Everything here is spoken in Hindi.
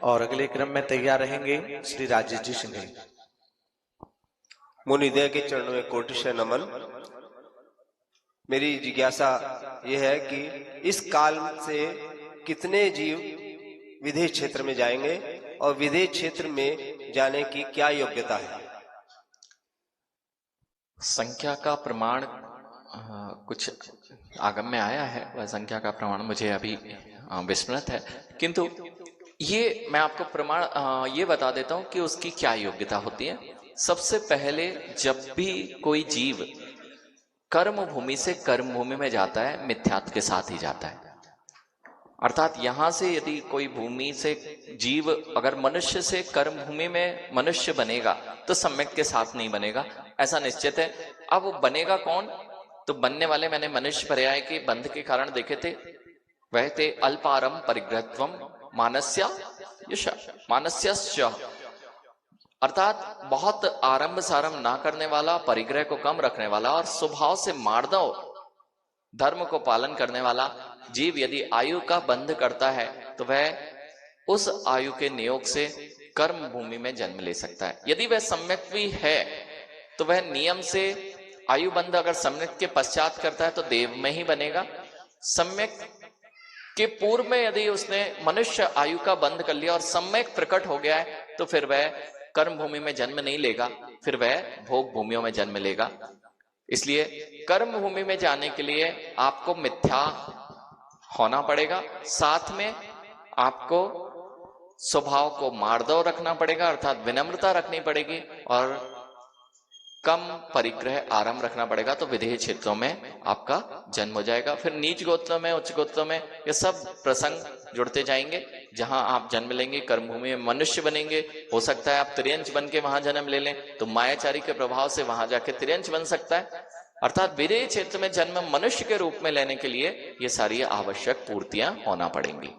और अगले क्रम में तैयार रहेंगे श्री राजेश जी सिंह। मुनिदय के चरणों में कोटिशय नमन। मेरी जिज्ञासा यह है कि इस काल से कितने जीव विदेश क्षेत्र में जाएंगे और विदेश क्षेत्र में जाने की क्या योग्यता है? संख्या का प्रमाण कुछ आगम में आया है, वह संख्या का प्रमाण मुझे अभी विस्मृत है, किंतु ये मैं आपको प्रमाण ये बता देता हूं कि उसकी क्या योग्यता होती है। सबसे पहले जब भी कोई जीव कर्म भूमि से कर्म भूमि में जाता है, मिथ्यात्व के साथ ही जाता है। अर्थात यहां से यदि कोई भूमि से जीव अगर मनुष्य से कर्म भूमि में मनुष्य बनेगा तो सम्यक के साथ नहीं बनेगा, ऐसा निश्चित है। अब वो बनेगा कौन? तो बनने वाले मैंने मनुष्य पर्याय के बंध के कारण देखे थे, वह थे अल्पारम परिग्रहत्वम मानस्य यश मानस्यश्च, अर्थात बहुत आरंभ सारंभ ना करने वाला, परिग्रह को कम रखने वाला और स्वभाव से मार्दव धर्म को पालन करने वाला जीव यदि आयु का बंध करता है तो वह उस आयु के नियोग से कर्म भूमि में जन्म ले सकता है। यदि वह सम्यक भी है तो वह नियम से आयु बंध अगर सम्यक के पश्चात करता है तो देव में ही बनेगा। सम्यक के पूर्व में यदि उसने मनुष्य आयु का बंध कर लिया और सम्यक प्रकट हो गया है तो फिर वह कर्म भूमि में जन्म नहीं लेगा, फिर वह भोग भूमियों में जन्म लेगा। इसलिए कर्म भूमि में जाने के लिए आपको मिथ्या होना पड़ेगा, साथ में आपको स्वभाव को मार्दव रखना पड़ेगा, अर्थात विनम्रता रखनी पड़ेगी और कम परिग्रह आरंभ रखना पड़ेगा, तो विदेह क्षेत्रों में आपका जन्म हो जाएगा। फिर नीच गोत्रों में, उच्च गोत्रों में ये सब प्रसंग जुड़ते जाएंगे। जहां आप जन्म लेंगे कर्म भूमि में मनुष्य बनेंगे, हो सकता है आप तिर्यंच बन के वहां जन्म ले लें तो मायाचारी के प्रभाव से वहां जाके तिर्यंच बन सकता है। अर्थात विदेह क्षेत्र में जन्म मनुष्य के रूप में लेने के लिए ये सारी आवश्यक पूर्तियां होना पड़ेंगी।